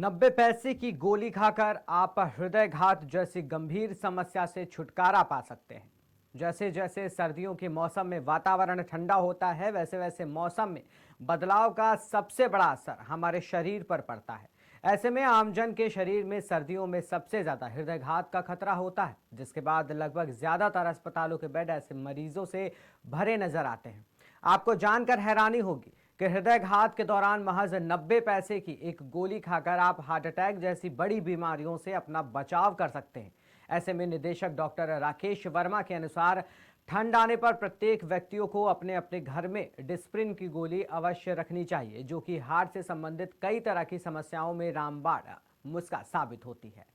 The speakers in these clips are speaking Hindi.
90 पैसे की गोली खाकर आप हृदयघात जैसी गंभीर समस्या से छुटकारा पा सकते हैं। जैसे जैसे सर्दियों के मौसम में वातावरण ठंडा होता है, वैसे वैसे मौसम में बदलाव का सबसे बड़ा असर हमारे शरीर पर पड़ता है। ऐसे में आमजन के शरीर में सर्दियों में सबसे ज्यादा हृदयघात का खतरा होता है, जिसके बाद लगभग ज्यादातर अस्पतालों के बेड ऐसे मरीजों से भरे नजर आते हैं। आपको जानकर हैरानी होगी कि हृदयघात के दौरान महज 90 पैसे की एक गोली खाकर आप हार्ट अटैक जैसी बड़ी बीमारियों से अपना बचाव कर सकते हैं। ऐसे में निदेशक डॉक्टर राकेश वर्मा के अनुसार ठंड आने पर प्रत्येक व्यक्तियों को अपने अपने घर में डिस्प्रिन की गोली अवश्य रखनी चाहिए, जो कि हार्ट से संबंधित कई तरह की समस्याओं में रामबाण नुस्खा साबित होती है।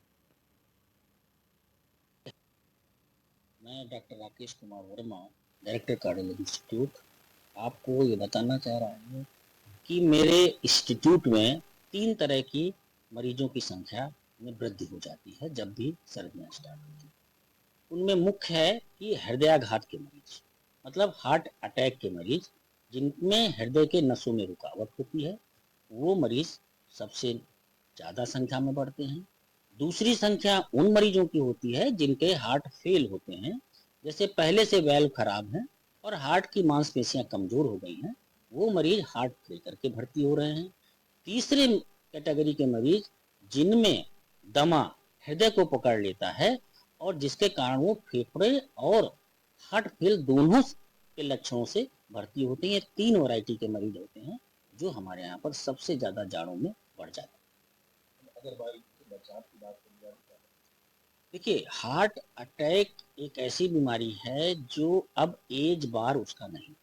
मैं doctor Rakesh Kumar Verma, director cardiology institute, आपको ये बताना चाह रहा हूँ कि मेरे इंस्टीट्यूट में 3 तरह की मरीजों की संख्या में वृद्धि हो जाती है जब भी सर्दियाँ स्टार्ट होती हैं। उनमें मुख्य है कि हृदयाघात के मरीज, मतलब हार्ट अटैक के मरीज, जिनमें हृदय के नसों में रुकावट होती है, वो मरीज सबसे ज़्यादा संख्या में बढ़ते हैं। दूसरी संख्या उन मरीजों की होती है जिनके हार्ट फेल होते हैं, जैसे पहले से वैल्व खराब है और हार्ट की मांसपेशियां कमजोर हो गई हैं, वो मरीज हार्ट फेल के भर्ती हो रहे हैं। तीसरे कैटेगरी के मरीज जिनमें दमा हृदय को पकड़ लेता है और जिसके कारण वो फेफड़े और हार्ट फेल दोनों के लक्षणों से भर्ती होते हैं। 3 वैरायटी के मरीज होते हैं जो हमारे यहाँ पर सबसे ज्यादा जाड़ों में बढ़ जाते हैं। अगर बचाव की बात करी जाए तो देखिए, हार्ट अटैक एक ऐसी बीमारी है जो अब एज बार उसका नहीं।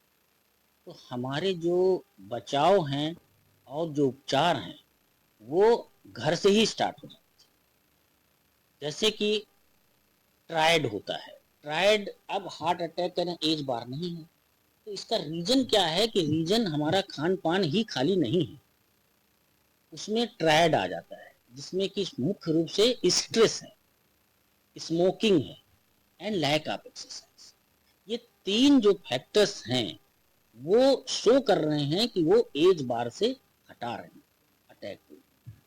तो हमारे जो बचाव हैं और जो उपचार हैं वो घर से ही स्टार्ट हो जाते हैं। जैसे कि ट्रायड होता है। ट्रायड अब हार्ट अटैक का एज बार नहीं है। तो इसका रीजन क्या है कि रीजन हमारा खान पान ही खाली नहीं है, उसमें ट्रायड आ जाता है, जिसमें कि मुख्य रूप से स्ट्रेस है, स्मोकिंग है एंड लैक ऑफ एक्सरसाइज। ये 3 जो फैक्टर्स हैं वो शो कर रहे हैं कि वो एज बार से हटा रहे हैं अटैक को।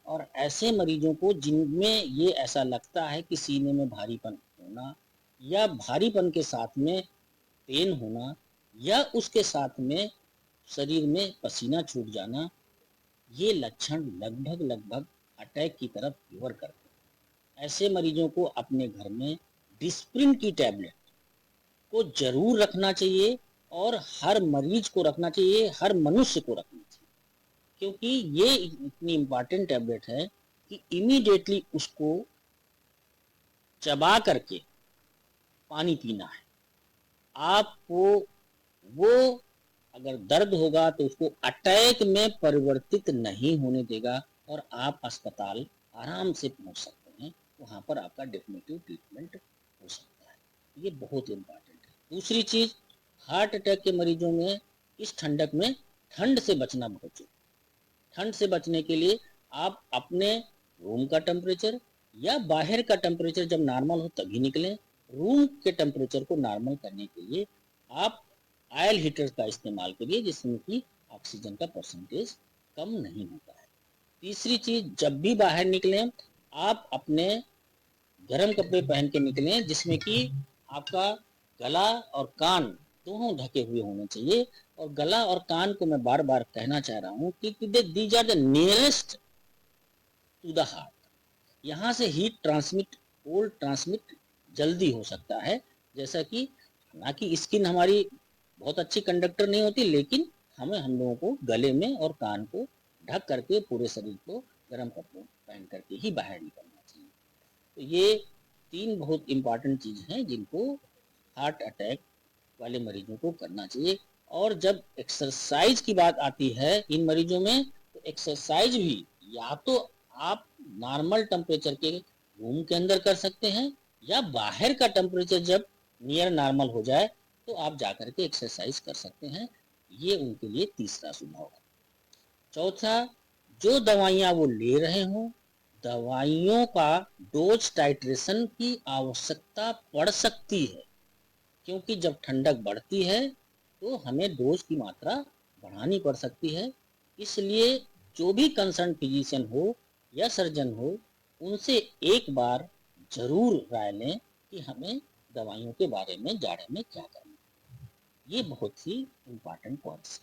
और ऐसे मरीजों को जिनमें ये ऐसा लगता है कि सीने में भारीपन होना या भारीपन के साथ में पेन होना या उसके साथ में शरीर में पसीना छूट जाना, ये लक्षण लगभग लगभग अटैक की तरफ फेवर करते हैं। ऐसे मरीजों को अपने घर में डिस्प्रिन की टैबलेट को जरूर रखना चाहिए और हर मरीज को रखना चाहिए, हर मनुष्य को रखना चाहिए, क्योंकि ये इतनी इंपॉर्टेंट टैबलेट है कि इमीडिएटली उसको चबा करके पानी पीना है। आपको वो अगर दर्द होगा तो उसको अटैक में परिवर्तित नहीं होने देगा और आप अस्पताल आराम से पहुंच सकते हैं। वहां पर आपका डेफिनेटिव ट्रीटमेंट हो सकता है। ये बहुत इंपॉर्टेंट है। दूसरी चीज, हार्ट अटैक के मरीजों में इस ठंडक में ठंड से बचना बहुत जरूरी। ठंड से बचने के लिए आप अपने रूम का टेम्परेचर या बाहर का टेम्परेचर जब नॉर्मल हो तभी निकलें। रूम के टेम्परेचर को नॉर्मल करने के लिए आप ऑयल हीटर का इस्तेमाल करिए, जिसमें कि ऑक्सीजन का परसेंटेज कम नहीं होता है। तीसरी चीज, जब भी बाहर निकलें आप अपने गर्म कपड़े पहन के निकलें, जिसमें कि आपका गला और कान दोनों ढके हुए होने चाहिए। और गला और कान को मैं बार बार कहना चाह रहा हूँ कि these are the nearest to the heart. यहाँ से हीट ट्रांसमिट, कोल्ड ट्रांसमिट जल्दी हो सकता है। जैसा कि हालांकि स्किन हमारी बहुत अच्छी कंडक्टर नहीं होती, लेकिन हम लोगों को गले में और कान को ढक करके पूरे शरीर को गर्म कपड़ों पहन करके ही बाहर निकलना चाहिए। तो ये 3 बहुत इंपॉर्टेंट चीज हैं जिनको हार्ट अटैक वाले मरीजों को करना चाहिए। और जब एक्सरसाइज की बात आती है इन मरीजों में, तो एक्सरसाइज भी या तो आप नॉर्मल टेम्परेचर के रूम के अंदर कर सकते हैं, या बाहर का टेम्परेचर जब नियर नॉर्मल हो जाए तो आप जाकर के एक्सरसाइज कर सकते हैं। ये उनके लिए तीसरा सुझाव है। चौथा, जो दवाइयाँ वो ले रहे हों, दवाइयों का डोज टाइट्रेशन की आवश्यकता पड़ सकती है, क्योंकि जब ठंडक बढ़ती है तो हमें डोज की मात्रा बढ़ानी पड़ सकती है। इसलिए जो भी कंसर्न फिजिशियन हो या सर्जन हो, उनसे एक बार जरूर राय लें कि हमें दवाइयों के बारे में जाड़े में क्या करना है। ये बहुत ही इम्पोर्टेंट पॉइंट्स।